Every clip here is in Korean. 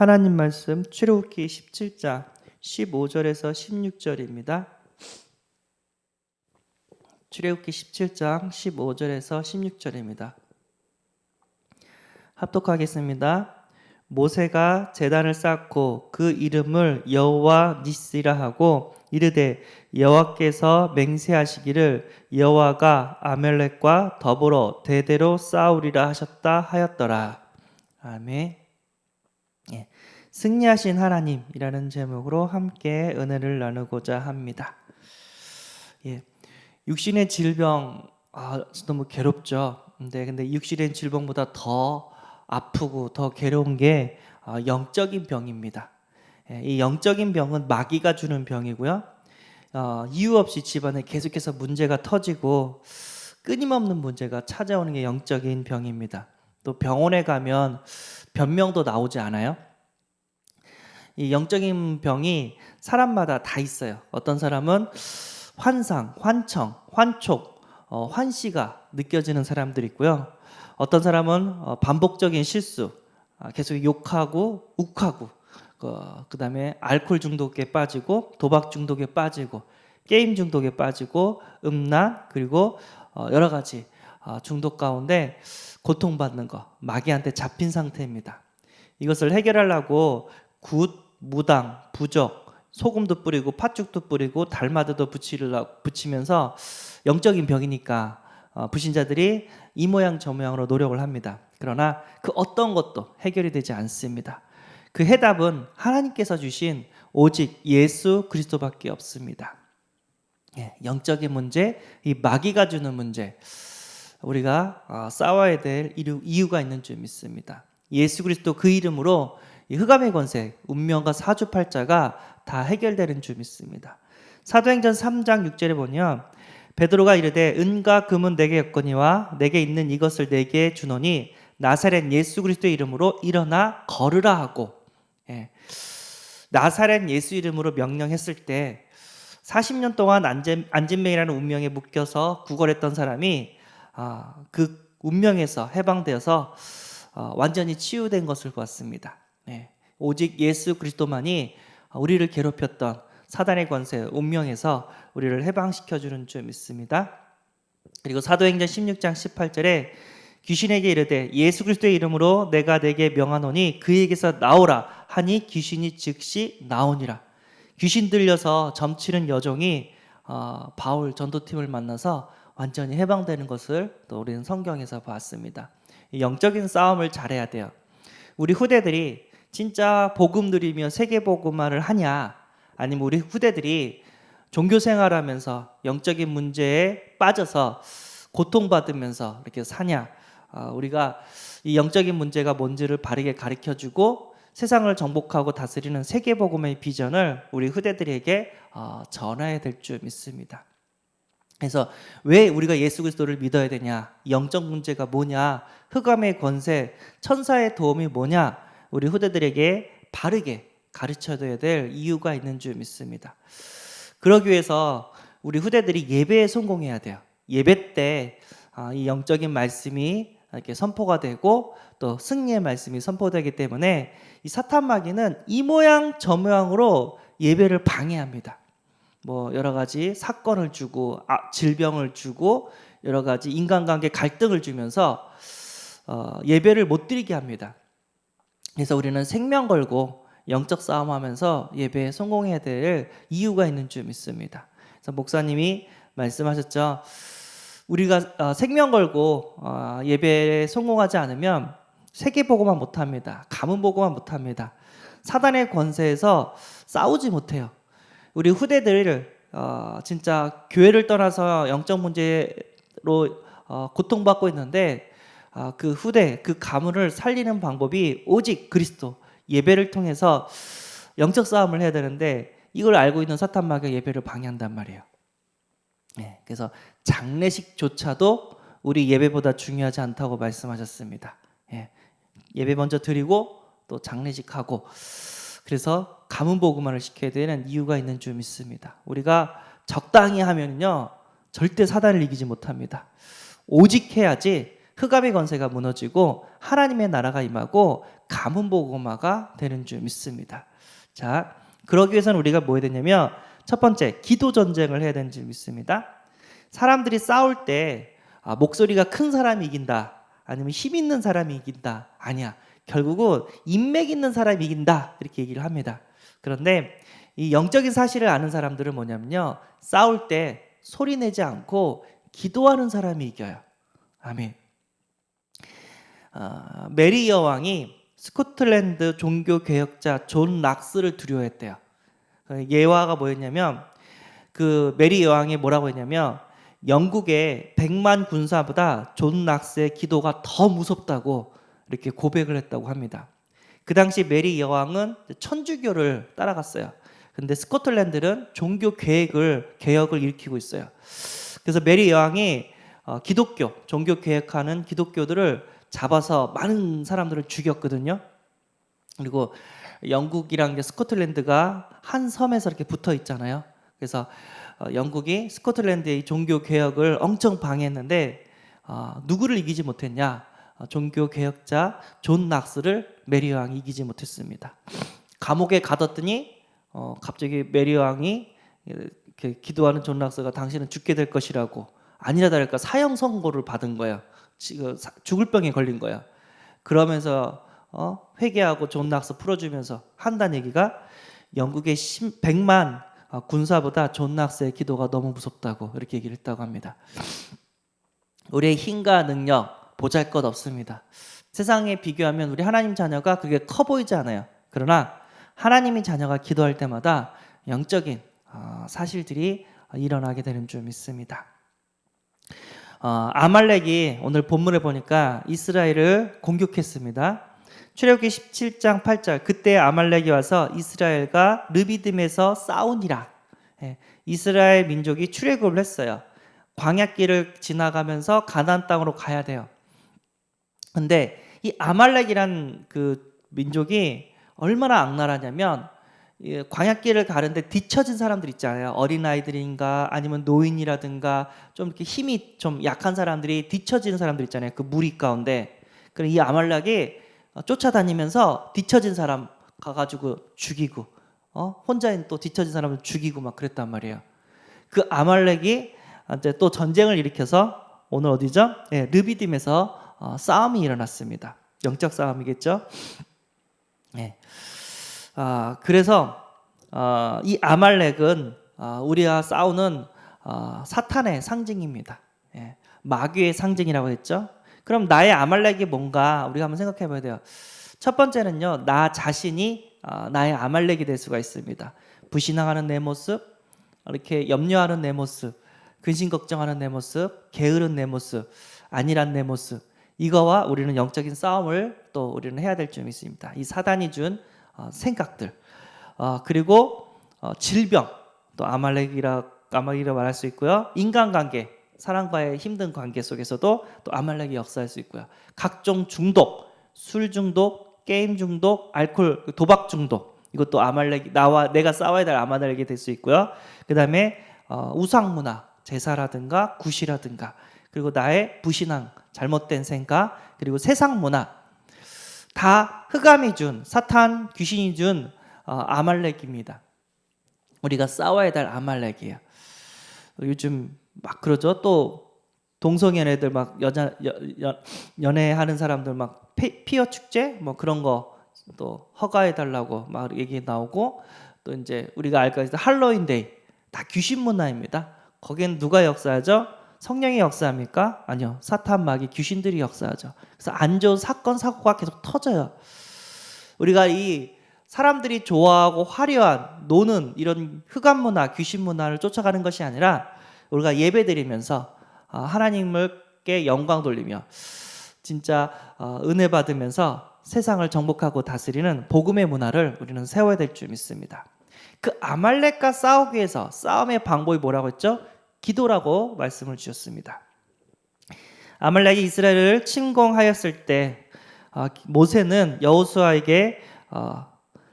하나님 말씀 출애굽기 17장 15절에서 16절입니다. 출애굽기 17장 15절에서 16절입니다. 합독하겠습니다. 모세가 제단을 쌓고 그 이름을 여호와 니시라 하고 이르되 여호와께서 맹세하시기를 여호와가 아말렉과 더불어 대대로 싸우리라 하셨다 하였더라. 아멘. 승리하신 하나님이라는 제목으로 함께 은혜를 나누고자 합니다. 육신의 질병 너무 괴롭죠. 근데 육신의 질병보다 더 아프고 더 괴로운 게 영적인 병입니다. 이 영적인 병은 마귀가 주는 병이고요. 이유 없이 집안에 계속해서 문제가 터지고 끊임없는 문제가 찾아오는 게 영적인 병입니다. 또 병원에 가면 변명도 나오지 않아요? 이 영적인 병이 사람마다 다 있어요. 어떤 사람은 환상, 환청, 환촉, 환시가 느껴지는 사람들이 있고요. 어떤 사람은 반복적인 실수, 계속 욕하고 욱하고, 그 다음에 알코올 중독에 빠지고 도박 중독에 빠지고 게임 중독에 빠지고 음란 그리고 여러 가지 중독 가운데 고통받는 거, 마귀한테 잡힌 상태입니다. 이것을 해결하려고 굿, 무당, 부적, 소금도 뿌리고 팥죽도 뿌리고 달마드도 붙이면서 영적인 병이니까 불신자들이 이 모양 저 모양으로 노력을 합니다. 그러나 그 어떤 것도 해결이 되지 않습니다. 그 해답은 하나님께서 주신 오직 예수 그리스도밖에 없습니다. 영적인 문제, 이 마귀가 주는 문제, 우리가 싸워야 될 이유가 있는 줄 믿습니다. 예수 그리스도 그 이름으로 이 흑암의 권세, 운명과 사주팔자가 다 해결되는 줄 믿습니다. 사도행전 3장 6절에 보면 베드로가 이르되 은과 금은 내게 없거니와 내게 있는 이것을 내게 주노니 나사렛 예수 그리스도의 이름으로 일어나 걸으라 하고, 나사렛 예수 이름으로 명령했을 때 40년 동안 안진뱅이라는 운명에 묶여서 구걸했던 사람이 그 운명에서 해방되어서 완전히 치유된 것을 보았습니다. 오직 예수 그리스도만이 우리를 괴롭혔던 사단의 권세, 운명에서 우리를 해방시켜주는 줄 믿습니다. 그리고 사도행전 16장 18절에 귀신에게 이르되 예수 그리스도의 이름으로 내가 내게 명하노니 그에게서 나오라 하니 귀신이 즉시 나오니라. 귀신 들려서 점치는 여종이 바울 전도팀을 만나서 완전히 해방되는 것을 또 우리는 성경에서 봤습니다. 영적인 싸움을 잘해야 돼요. 우리 후대들이 진짜 복음 누리며 세계 복음화를 하냐, 아니면 우리 후대들이 종교 생활하면서 영적인 문제에 빠져서 고통받으면서 이렇게 사냐, 우리가 이 영적인 문제가 뭔지를 바르게 가르쳐주고 세상을 정복하고 다스리는 세계 복음의 비전을 우리 후대들에게 전해야 될 줄 믿습니다. 그래서 왜 우리가 예수 그리스도를 믿어야 되냐, 영적 문제가 뭐냐, 흑암의 권세, 천사의 도움이 뭐냐, 우리 후대들에게 바르게 가르쳐줘야 될 이유가 있는 줄 믿습니다. 그러기 위해서 우리 후대들이 예배에 성공해야 돼요. 예배 때 이 영적인 말씀이 이렇게 선포가 되고 또 승리의 말씀이 선포되기 때문에 이 사탄 마귀는 이 모양 저 모양으로 예배를 방해합니다. 뭐 여러 가지 사건을 주고 질병을 주고 여러 가지 인간관계 갈등을 주면서 예배를 못 드리게 합니다. 그래서 우리는 생명 걸고 영적 싸움하면서 예배에 성공해야 될 이유가 있는 줄 믿습니다. 그래서 목사님이 말씀하셨죠. 우리가 생명 걸고 예배에 성공하지 않으면 세계보고만 못합니다. 가문보고만 못합니다. 사단의 권세에서 싸우지 못해요. 우리 후대들 진짜 교회를 떠나서 영적 문제로 고통받고 있는데 그 후대, 그 가문을 살리는 방법이 오직 그리스도, 예배를 통해서 영적 싸움을 해야 되는데 이걸 알고 있는 사탄 마귀가 예배를 방해한단 말이에요. 그래서 장례식조차도 우리 예배보다 중요하지 않다고 말씀하셨습니다. 예배 먼저 드리고 또 장례식하고, 그래서 가문 복음화를 시켜야 되는 이유가 있는 줄 믿습니다. 우리가 적당히 하면요 절대 사단을 이기지 못합니다. 오직 해야지 흑암의 권세가 무너지고 하나님의 나라가 임하고 가문 복음화가 되는 줄 믿습니다. 자, 그러기 위해서는 우리가 뭐 해야 되냐면 첫 번째, 기도 전쟁을 해야 되는 줄 믿습니다. 사람들이 싸울 때 목소리가 큰 사람이 이긴다, 아니면 힘 있는 사람이 이긴다, 아니야. 결국은 인맥 있는 사람이 이긴다, 이렇게 얘기를 합니다. 그런데 이 영적인 사실을 아는 사람들은 뭐냐면요, 싸울 때 소리 내지 않고 기도하는 사람이 이겨요. 아멘. 메리 여왕이 스코틀랜드 종교 개혁자 존 락스를 두려워했대요. 예화가 뭐였냐면, 그 메리 여왕이 뭐라고 했냐면, 영국의 100만 군사보다 존 락스의 기도가 더 무섭다고 이렇게 고백을 했다고 합니다. 그 당시 메리 여왕은 천주교를 따라갔어요. 근데 스코틀랜드는 종교 개혁을 일으키고 있어요. 그래서 메리 여왕이 기독교, 종교 개혁하는 기독교들을 잡아서 많은 사람들을 죽였거든요. 그리고 영국이랑 스코틀랜드가 한 섬에서 이렇게 붙어 있잖아요. 그래서 영국이 스코틀랜드의 종교 개혁을 엄청 방해했는데 누구를 이기지 못했냐? 종교 개혁자 존 락스를 메리 여왕이 이기지 못했습니다. 감옥에 가뒀더니 갑자기 메리 여왕이 이렇게 기도하는 존 락스가 당신은 죽게 될 것이라고, 아니라 다를까 사형 선고를 받은 거예요. 죽을 병에 걸린 거예요. 그러면서 회개하고 존 락스 풀어주면서 한다는 얘기가, 영국의 100만 군사보다 존 락스의 기도가 너무 무섭다고 이렇게 얘기를 했다고 합니다. 우리의 힘과 능력 보잘것 없습니다. 세상에 비교하면 우리 하나님 자녀가 그게 커 보이지 않아요. 그러나 하나님의 자녀가 기도할 때마다 영적인 사실들이 일어나게 되는 줄 믿습니다. 아말렉이 오늘 본문에 보니까 이스라엘을 공격했습니다. 출애굽기 17장 8절, 그때 아말렉이 와서 이스라엘과 르비딤에서 싸우니라. 이스라엘 민족이 출애굽을 했어요. 광야길을 지나가면서 가나안 땅으로 가야 돼요. 근데 이 아말렉이란 그 민족이 얼마나 악랄하냐면, 광야길을 가는데 뒤처진 사람들 있잖아요. 어린아이들인가 아니면 노인이라든가 좀 이렇게 힘이 좀 약한 사람들이 뒤처지는 사람들 있잖아요. 그 무리 가운데. 그럼 이 아말렉이 쫓아다니면서 뒤처진 사람 가가지고 죽이고, 혼자인 또 뒤처진 사람을 죽이고 막 그랬단 말이에요. 그 아말렉이 이제 또 전쟁을 일으켜서 오늘 어디죠? 르비딤에서 싸움이 일어났습니다. 영적 싸움이겠죠? 네. 그래서 이 아말렉은 우리와 싸우는 사탄의 상징입니다. 마귀의 상징이라고 했죠. 그럼 나의 아말렉이 뭔가 우리가 한번 생각해 봐야 돼요. 첫 번째는요, 나 자신이 나의 아말렉이 될 수가 있습니다. 불신앙하는 내 모습, 이렇게 염려하는 내 모습, 근심 걱정하는 내 모습, 게으른 내 모습, 안일한 내 모습, 이거와 우리는 영적인 싸움을 또 우리는 해야 될 점이 있습니다. 이 사단이 준 생각들, 그리고 질병, 또 아말렉이라 말할 수 있고요. 인간관계, 사람과의 힘든 관계 속에서도 또 아말렉이 역사할 수 있고요. 각종 중독, 술 중독, 게임 중독, 알코올, 도박 중독, 이것도 아말렉, 내가 싸워야 될 아말렉이 될 수 있고요. 그 다음에 우상 문화, 제사라든가 굿이라든가, 그리고 나의 불신앙, 잘못된 생각, 그리고 세상 문화, 다 흑암이 준, 사탄, 귀신이 준 아말렉입니다. 우리가 싸워야 될 아말렉이에요. 요즘 막 그러죠. 또 동성연애들 막 연애하는 사람들 막 피어 축제 뭐 그런 거 또 허가해 달라고 막 얘기 나오고, 또 이제 우리가 알까 할로윈데이, 다 귀신 문화입니다. 거기엔 누가 역사하죠? 성령이 역사합니까? 아니요. 사탄, 마귀, 귀신들이 역사하죠. 그래서 안 좋은 사건, 사고가 계속 터져요. 우리가 이 사람들이 좋아하고 화려한 노는 이런 흑암 문화, 귀신 문화를 쫓아가는 것이 아니라, 우리가 예배드리면서 하나님께 영광 돌리며 진짜 은혜 받으면서 세상을 정복하고 다스리는 복음의 문화를 우리는 세워야 될 줄 믿습니다. 그 아말렉과 싸우기 위해서 싸움의 방법이 뭐라고 했죠? 기도라고 말씀을 주셨습니다. 아말렉이 이스라엘을 침공하였을 때 모세는 여호수아에게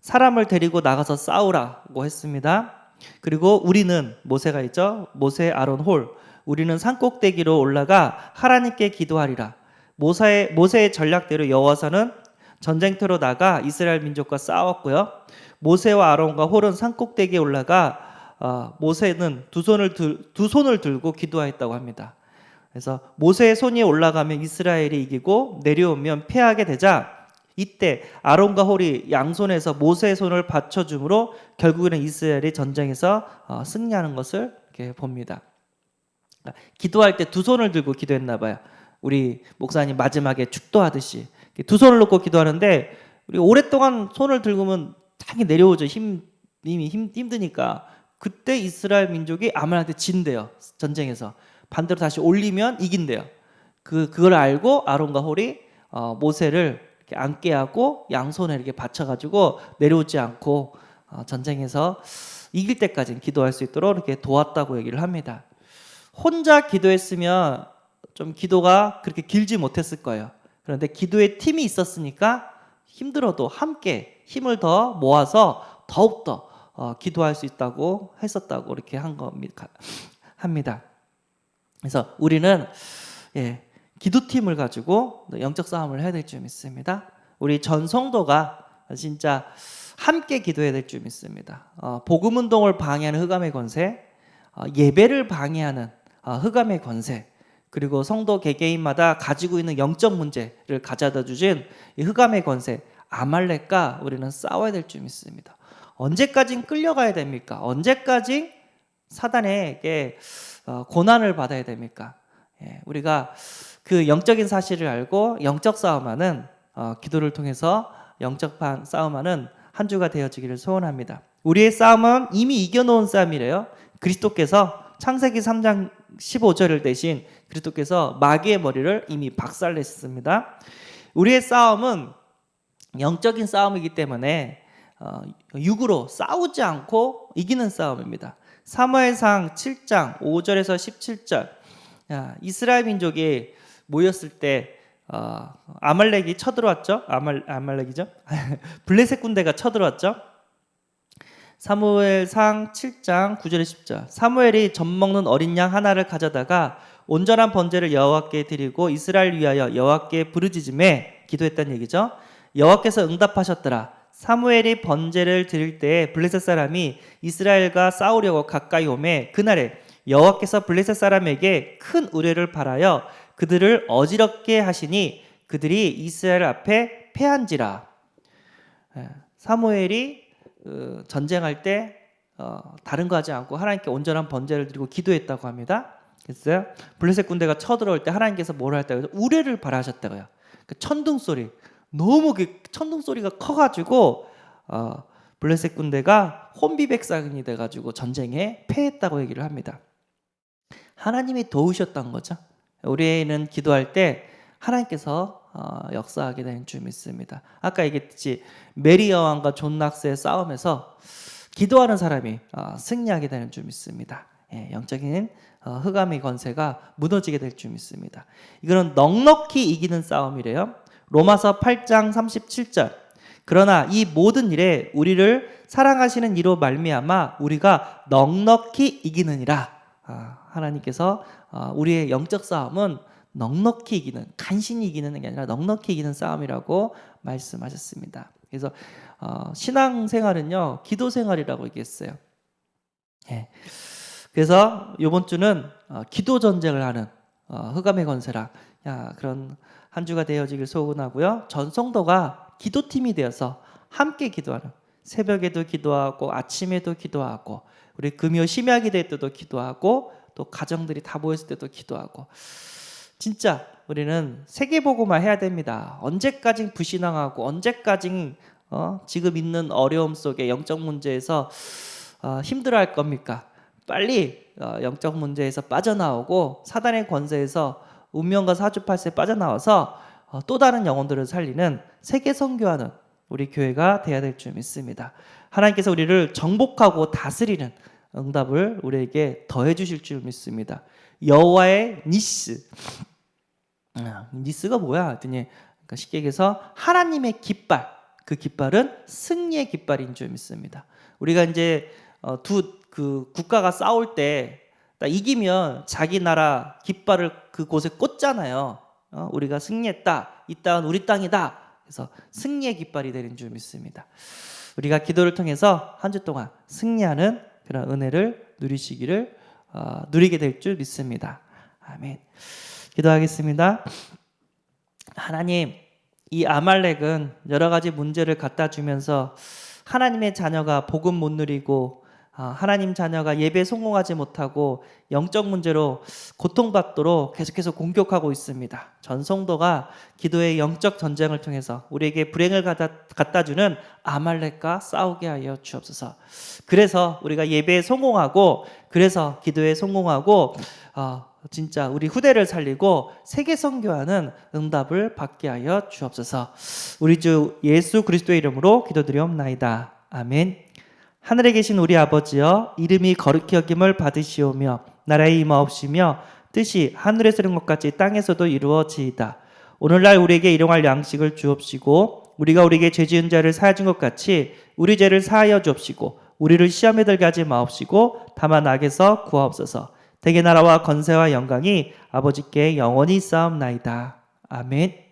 사람을 데리고 나가서 싸우라고 했습니다. 그리고 우리는, 모세가 있죠, 모세, 아론, 홀, 우리는 산꼭대기로 올라가 하나님께 기도하리라. 모세의 전략대로 여호와서는 전쟁터로 나가 이스라엘 민족과 싸웠고요. 모세와 아론과 홀은 산꼭대기에 올라가 모세는 두 손을 들고 기도하였다고 합니다. 그래서 모세의 손이 올라가면 이스라엘이 이기고 내려오면 패하게 되자 이때 아론과 홀이 양손에서 모세의 손을 받쳐줌으로 결국에는 이스라엘이 전쟁에서 승리하는 것을 이렇게 봅니다. 기도할 때 두 손을 들고 기도했나 봐요. 우리 목사님 마지막에 축도하듯이 두 손을 놓고 기도하는데 우리 오랫동안 손을 들고면 당연히 내려오죠. 이미 힘드니까. 그때 이스라엘 민족이 아말렉한테 진대요. 전쟁에서. 반대로 다시 올리면 이긴대요. 그걸 알고 아론과 홀이 모세를 이렇게 앉게 하고 양손에 이렇게 받쳐가지고 내려오지 않고 전쟁에서 이길 때까지는 기도할 수 있도록 이렇게 도왔다고 얘기를 합니다. 혼자 기도했으면 좀 기도가 그렇게 길지 못했을 거예요. 그런데 기도의 팀이 있었으니까 힘들어도 함께 힘을 더 모아서 더욱더 기도할 수 있다고 했었다고 이렇게 합니다. 그래서 우리는 기도팀을 가지고 영적 싸움을 해야 될 줄 믿습니다. 우리 전 성도가 진짜 함께 기도해야 될 줄 믿습니다. 복음 운동을 방해하는 흑암의 권세, 예배를 방해하는 흑암의 권세, 그리고 성도 개개인마다 가지고 있는 영적 문제를 가져다 주신 이 흑암의 권세, 아말렉과 우리는 싸워야 될 줄 믿습니다. 언제까지 끌려가야 됩니까? 언제까지 사단에게 고난을 받아야 됩니까? 우리가 그 영적인 사실을 알고 영적 싸움하는 기도를 통해서 영적 싸움하는 한 주가 되어지기를 소원합니다. 우리의 싸움은 이미 이겨놓은 싸움이래요. 그리스도께서 창세기 3장 15절을 대신 그리스도께서 마귀의 머리를 이미 박살냈습니다. 우리의 싸움은 영적인 싸움이기 때문에 육으로 싸우지 않고 이기는 싸움입니다. 사무엘상 7장 5절에서 17절 이스라엘 민족이 모였을 때 아말렉이 쳐들어왔죠. 아말렉이죠. 블레셋 군대가 쳐들어왔죠. 사무엘상 7장 9절에 10절 사무엘이 젖먹는 어린 양 하나를 가져다가 온전한 번제를 여호와께 드리고 이스라엘 위하여 여호와께 부르짖음에 기도했다는 얘기죠. 여호와께서 응답하셨더라. 사무엘이 번제를 드릴 때 블레셋 사람이 이스라엘과 싸우려고 가까이 오매 그날에 여호와께서 블레셋 사람에게 큰 우레를 발하여 그들을 어지럽게 하시니 그들이 이스라엘 앞에 패한지라. 사무엘이 전쟁할 때 다른 거 하지 않고 하나님께 온전한 번제를 드리고 기도했다고 합니다. 그래서 블레셋 군대가 쳐들어올 때 하나님께서 뭐라 했다고 해서 우레를 발하셨다고요. 그 천둥 소리 너무 그 천둥 소리가 커가지고 블레셋 군대가 혼비백산이 돼가지고 전쟁에 패했다고 얘기를 합니다. 하나님이 도우셨던 거죠. 우리는 기도할 때 하나님께서 역사하게 되는 줄 믿습니다. 아까 얘기했듯이 메리 여왕과 존 낙스의 싸움에서 기도하는 사람이 승리하게 되는 줄 믿습니다. 영적인 흑암의 권세가 무너지게 될 줄 믿습니다. 이거는 넉넉히 이기는 싸움이래요. 로마서 8장 37절 그러나 이 모든 일에 우리를 사랑하시는 이로 말미암아 우리가 넉넉히 이기느니라. 하나님께서 우리의 영적 싸움은 넉넉히 이기는, 간신히 이기는 게 아니라 넉넉히 이기는 싸움이라고 말씀하셨습니다. 그래서 신앙생활은요 기도 생활이라고 얘기했어요. 그래서 이번 주는 기도 전쟁을 하는 흑암의 권세라 그런 한 주가 되어지길 소원하고요. 전 성도가 기도팀이 되어서 함께 기도하는, 새벽에도 기도하고 아침에도 기도하고 우리 금요 심야기 될 때도 기도하고 또 가정들이 다 모였을 때도 기도하고 진짜 우리는 세계복음화 해야 됩니다. 언제까지 불신앙하고 언제까지 지금 있는 어려움 속에 영적 문제에서 힘들어할 겁니까? 빨리 영적 문제에서 빠져나오고 사단의 권세에서 운명과 사주팔세에 빠져나와서 또 다른 영혼들을 살리는 세계 선교하는 우리 교회가 돼야 될 줄 믿습니다. 하나님께서 우리를 정복하고 다스리는 응답을 우리에게 더해 주실 줄 믿습니다. 여호와의 니스. 니스가 뭐야? 했더니 쉽게 얘기해서 하나님의 깃발. 그 깃발은 승리의 깃발인 줄 믿습니다. 우리가 이제 그 국가가 싸울 때 이기면 자기 나라 깃발을 그곳에 꽂잖아요. 우리가 승리했다. 이 땅은 우리 땅이다. 그래서 승리의 깃발이 되는 줄 믿습니다. 우리가 기도를 통해서 한 주 동안 승리하는 그런 은혜를 누리게 될 줄 믿습니다. 아멘. 기도하겠습니다. 하나님, 이 아말렉은 여러 가지 문제를 갖다 주면서 하나님의 자녀가 복음 못 누리고 하나님 자녀가 예배에 성공하지 못하고 영적 문제로 고통받도록 계속해서 공격하고 있습니다. 전 성도가 기도의 영적 전쟁을 통해서 우리에게 불행을 갖다 주는 아말렉과 싸우게 하여 주옵소서. 그래서 우리가 예배에 성공하고, 그래서 기도에 성공하고, 진짜 우리 후대를 살리고 세계 선교하는 응답을 받게 하여 주옵소서. 우리 주 예수 그리스도의 이름으로 기도드리옵나이다. 아멘. 하늘에 계신 우리 아버지여, 이름이 거룩히 여김을 받으시오며 나라의 임하옵시며 뜻이 하늘에서 이룬 것 같이 땅에서도 이루어지이다. 오늘날 우리에게 일용할 양식을 주옵시고 우리가 우리에게 죄 지은 자를 사하여 준 것 같이 우리 죄를 사하여 주옵시고 우리를 시험에 들게 하지 마옵시고 다만 악에서 구하옵소서. 대개 나라와 권세와 영광이 아버지께 영원히 있사옵나이다. 아멘.